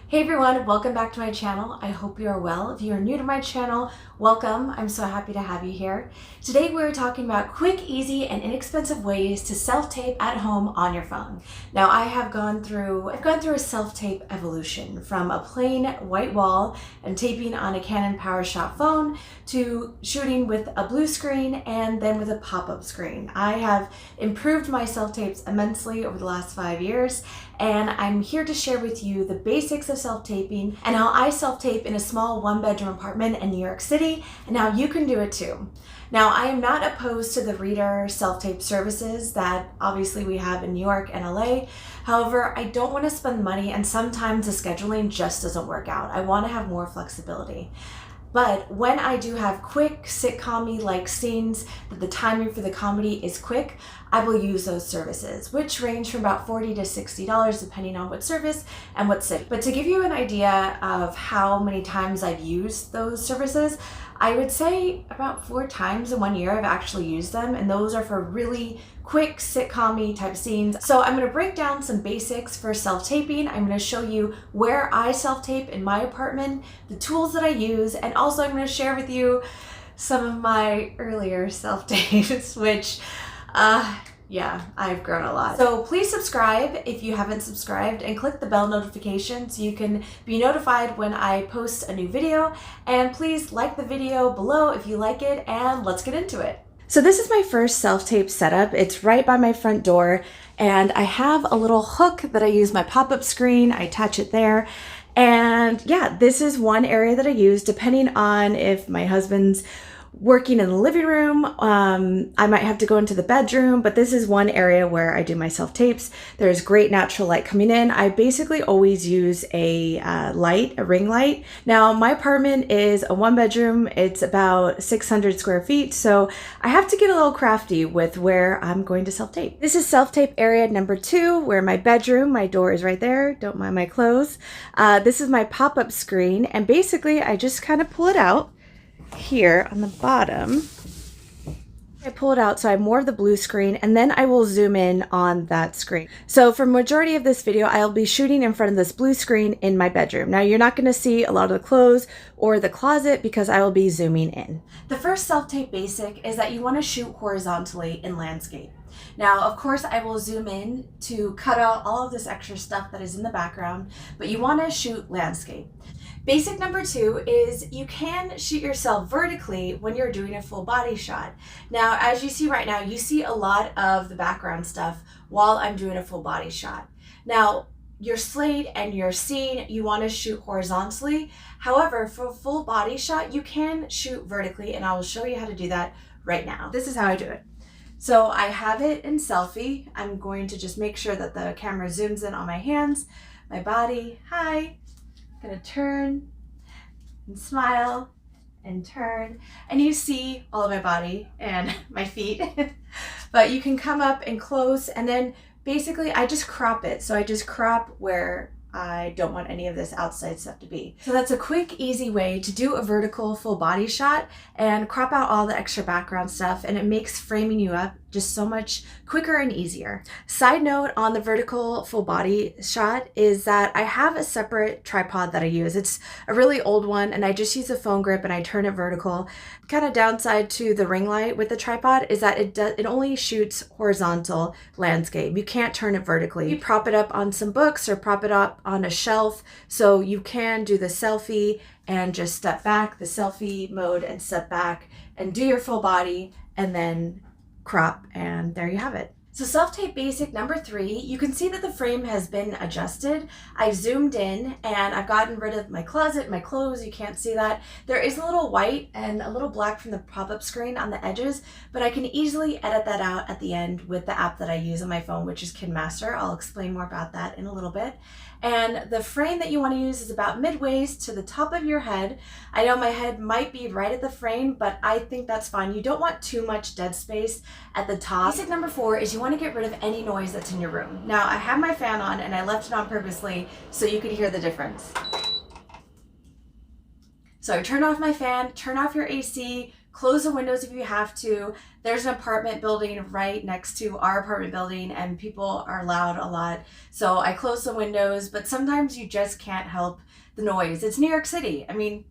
Hey everyone, welcome back to my channel. I hope you are well. If you are new to my channel, welcome. I'm so happy to have you here. Today we're talking about quick, easy, and inexpensive ways to self-tape at home on your phone. Now I've gone through a self-tape evolution from a plain white wall and taping on a Canon PowerShot phone to shooting with a blue screen and then with a pop-up screen. I have improved my self-tapes immensely over the last 5 years, and I'm here to share with you the basics of self-taping and how I self-tape in a small one-bedroom apartment in New York City, and how you can do it too. Now, I am not opposed to the reader self-tape services that obviously we have in New York and LA. However, I don't want to spend money, and sometimes the scheduling just doesn't work out. I want to have more flexibility. But when I do have quick sitcom-y like scenes that the timing for the comedy is quick, I will use those services, which range from about $40 to $60 depending on what service and what city. But to give you an idea of how many times I've used those services, I would say about 4 times in 1 year I've actually used them, and those are for really quick sitcom-y type scenes. So I'm going to break down some basics for self-taping. I'm going to show you where I self-tape in my apartment, the tools that I use, and also I'm going to share with you some of my earlier self-tapes, which yeah, I've grown a lot. So please subscribe if you haven't subscribed, and click the bell notification so you can be notified when I post a new video. And please like the video below if you like it, and let's get into it. So this is my first self-tape setup. It's right by my front door, and I have a little hook that I use my pop-up screen. I attach it there. And yeah, this is one area that I use depending on if my husband's working in the living room. I might have to go into the bedroom, but this is one area where I do my self-tapes. There's great natural light coming in. I basically always use a ring light. Now, my apartment is a 1-bedroom. It's about 600 square feet, so I have to get a little crafty with where I'm going to self-tape. This is self-tape area number 2, where my bedroom, my door is right there. Don't mind my clothes. This is my pop-up screen, and basically I just kind of pull it out here on the bottom. I pull it out so I have more of the blue screen, and then I will zoom in on that screen. So for majority of this video, I'll be shooting in front of this blue screen in my bedroom. Now, you're not going to see a lot of the clothes or the closet because I will be zooming in. The first self-tape basic is that you want to shoot horizontally in landscape. Now, of course, I will zoom in to cut out all of this extra stuff that is in the background, but you want to shoot landscape. Basic number 2 is you can shoot yourself vertically when you're doing a full body shot. Now, as you see right now, you see a lot of the background stuff while I'm doing a full body shot. Now, your slate and your scene, you want to shoot horizontally. However, for a full body shot, you can shoot vertically, and I will show you how to do that right now. This is how I do it. So I have it in selfie. I'm going to just make sure that the camera zooms in on my hands, my body. Hi. I'm gonna turn and smile and turn, and you see all of my body and my feet. But you can come up and close, and then basically I just crop it. So I just crop where I don't want any of this outside stuff to be. So that's a quick, easy way to do a vertical full body shot and crop out all the extra background stuff, and it makes framing you up just so much quicker and easier. Side note on the vertical full body shot is that I have a separate tripod that I use. It's a really old one, and I just use a phone grip and I turn it vertical. Kind of downside to the ring light with the tripod is that it only shoots horizontal landscape. You can't turn it vertically. You prop it up on some books or prop it up on a shelf, so you can do the selfie and just step back, the selfie mode, and step back and do your full body, and then crop, and there you have it. So self-tape basic number 3, you can see that the frame has been adjusted. I zoomed in and I've gotten rid of my closet, my clothes. You can't see that. There is a little white and a little black from the pop-up screen on the edges, but I can easily edit that out at the end with the app that I use on my phone, which is KineMaster. I'll explain more about that in a little bit. And the frame that you want to use is about midways to the top of your head. I know my head might be right at the frame, but I think that's fine. You don't want too much dead space at the top. Basic number 4 is you want to get rid of any noise that's in your room. Now, I have my fan on, and I left it on purposely so you could hear the difference. So turn off my fan, turn off your AC, Close the windows if you have to. There's an apartment building right next to our apartment building and people are loud a lot. So I close the windows, but sometimes you just can't help the noise. It's New York City. I mean,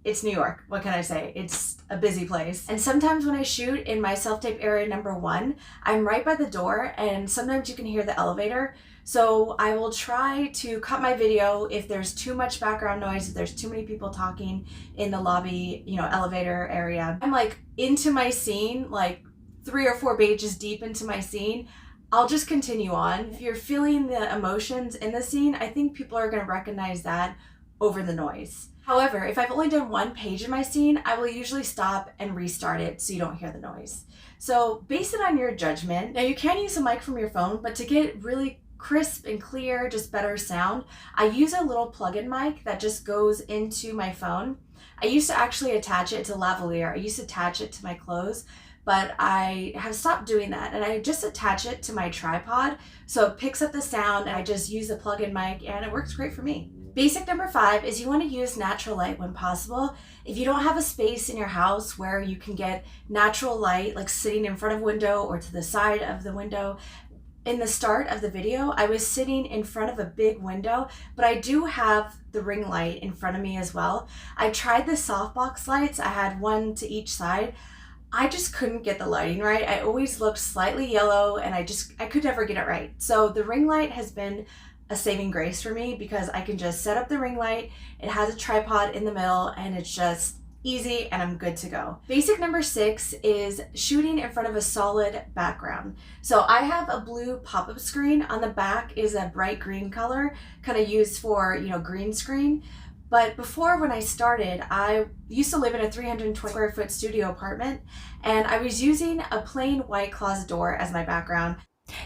it's New York. What can I say? It's a busy place. And sometimes when I shoot in my self-tape area number 1, I'm right by the door and sometimes you can hear the elevator. So I will try to cut my video if there's too much background noise, if there's too many people talking in the lobby, elevator area. I'm like into my scene, like 3 or 4 pages deep into my scene. I'll just continue on. If you're feeling the emotions in the scene, I think people are gonna recognize that over the noise. However, if I've only done 1 page in my scene, I will usually stop and restart it so you don't hear the noise. So base it on your judgment. Now you can use a mic from your phone, but to get really crisp and clear, just better sound, I use a little plug-in mic that just goes into my phone. I used to actually attach it to lavalier. I used to attach it to my clothes, but I have stopped doing that and I just attach it to my tripod so it picks up the sound and I just use a plug-in mic and it works great for me. Basic number 5 is you want to use natural light when possible. If you don't have a space in your house where you can get natural light, like sitting in front of a window or to the side of the window, in the start of the video, I was sitting in front of a big window, but I do have the ring light in front of me as well. I tried the softbox lights. I had 1 to each side. I just couldn't get the lighting right. I always looked slightly yellow and I could never get it right. So the ring light has been a saving grace for me because I can just set up the ring light. It has a tripod in the middle and it's just easy and I'm good to go. Basic number 6 is shooting in front of a solid background. So I have a blue pop-up screen. On the back is a bright green color, kind of used for, green screen. But before, when I started, I used to live in a 320 square foot studio apartment and I was using a plain white closet door as my background.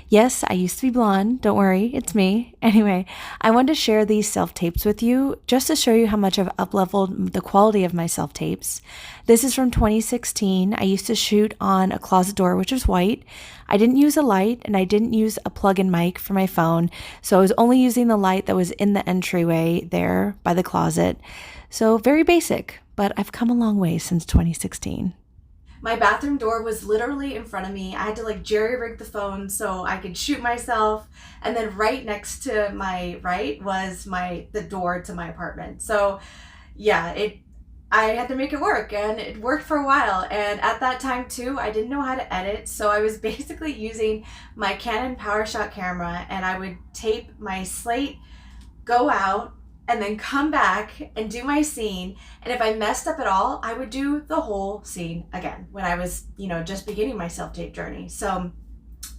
Yes, I used to be blonde. Don't worry, it's me. Anyway, I wanted to share these self-tapes with you just to show you how much I've up-leveled the quality of my self-tapes. This is from 2016. I used to shoot on a closet door, which was white. I didn't use a light and I didn't use a plug-in mic for my phone. So I was only using the light that was in the entryway there by the closet. So very basic, but I've come a long way since 2016. My bathroom door was literally in front of me. I had to jerry-rig the phone so I could shoot myself. And then right next to my right was the door to my apartment. So yeah, I had to make it work and it worked for a while. And at that time too, I didn't know how to edit. So I was basically using my Canon PowerShot camera and I would tape my slate, go out, and then come back and do my scene. And if I messed up at all, I would do the whole scene again when I was, just beginning my self-tape journey. So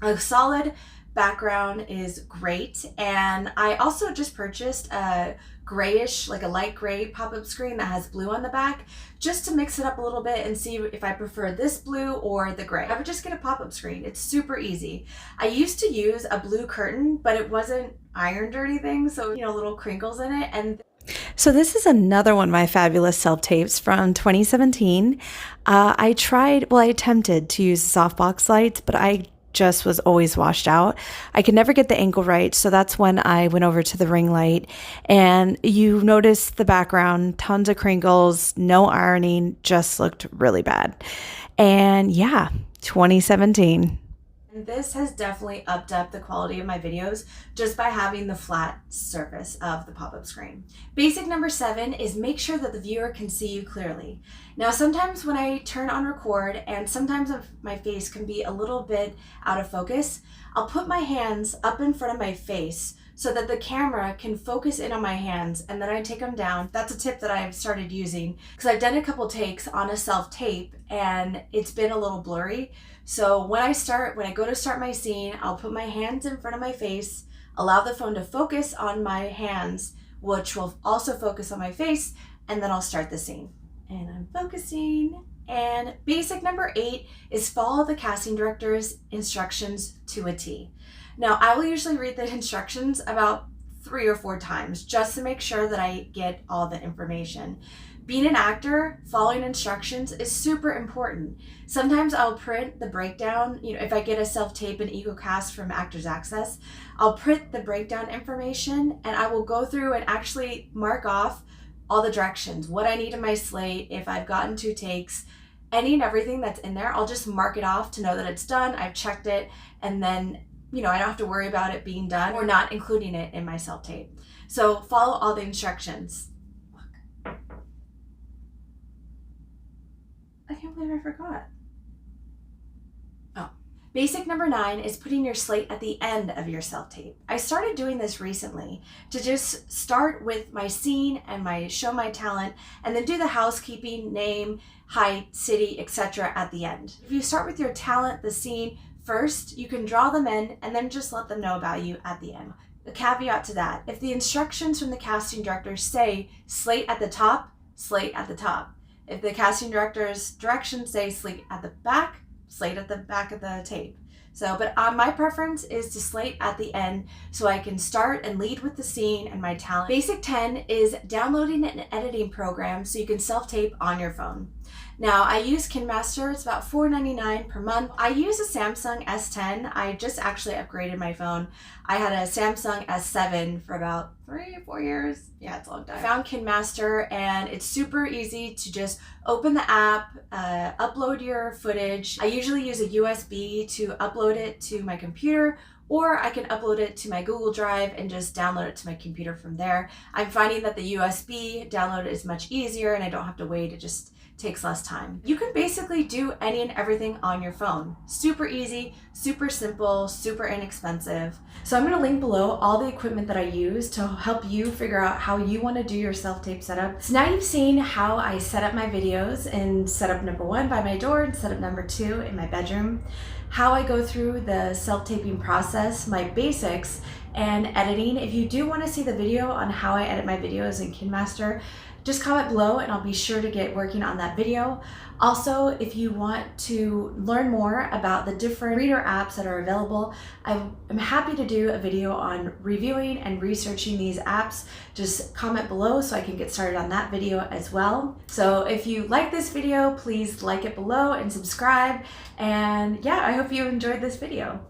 a solid background is great. And I also just purchased a grayish, like a light gray pop-up screen that has blue on the back, just to mix it up a little bit and see if I prefer this blue or the gray. I would just get a pop-up screen. It's super easy. I used to use a blue curtain, but it wasn't ironed or anything, so little crinkles in it. And so this is another one of my fabulous self-tapes from 2017. I attempted to use softbox lights, but I just was always washed out. I could never get the angle right, so that's when I went over to the ring light. And you notice the background, tons of crinkles, no ironing, just looked really bad. And yeah, 2017. And this has definitely upped up the quality of my videos just by having the flat surface of the pop-up screen. Basic number 7 is make sure that the viewer can see you clearly. Now, sometimes when I turn on record and sometimes my face can be a little bit out of focus, I'll put my hands up in front of my face so that the camera can focus in on my hands and then I take them down. That's a tip that I've started using because I've done a couple takes on a self-tape and it's been a little blurry. So when I go to start my scene, I'll put my hands in front of my face, allow the phone to focus on my hands, which will also focus on my face, and then I'll start the scene. And I'm focusing. And basic number 8 is follow the casting director's instructions to a T. Now, I will usually read the instructions about 3 or 4 times just to make sure that I get all the information. Being an actor, following instructions is super important. Sometimes I'll print the breakdown, if I get a self-tape and EcoCast from Actors Access, I'll print the breakdown information and I will go through and actually mark off all the directions, what I need in my slate, if I've gotten 2 takes, any and everything that's in there, I'll just mark it off to know that it's done, I've checked it, and then, I don't have to worry about it being done or not including it in my self-tape. So follow all the instructions. Look. I can't believe I forgot. Oh. Basic number 9 is putting your slate at the end of your self-tape. I started doing this recently to just start with my scene and show my talent, and then do the housekeeping, name, height, city, etc. at the end. If you start with your talent, the scene, first, you can draw them in and then just let them know about you at the end. A caveat to that, if the instructions from the casting director say slate at the top, slate at the top. If the casting director's directions say slate at the back, slate at the back of the tape. But my preference is to slate at the end so I can start and lead with the scene and my talent. Basic 10 is downloading an editing program so you can self-tape on your phone. Now, I use KineMaster. It's about $4.99 per month. I use a Samsung S10. I just actually upgraded my phone. I had a Samsung S7 for about 3 or 4 years. Yeah, it's a long time. I found KineMaster, and it's super easy to just open the app, upload your footage. I usually use a USB to upload it to my computer, or I can upload it to my Google Drive and just download it to my computer from there. I'm finding that the USB download is much easier and I don't have to wait. It just takes less time. You can basically do any and everything on your phone. Super easy, super simple, super inexpensive. So I'm gonna link below all the equipment that I use to help you figure out how you wanna do your self-tape setup. So now you've seen how I set up my videos in setup number 1 by my door and setup number 2 in my bedroom, how I go through the self-taping process, my basics, and editing. If you do wanna see the video on how I edit my videos in KineMaster, just comment below and I'll be sure to get working on that video. Also, if you want to learn more about the different reader apps that are available, I'm happy to do a video on reviewing and researching these apps. Just comment below so I can get started on that video as well. So if you like this video, please like it below and subscribe. And yeah, I hope you enjoyed this video.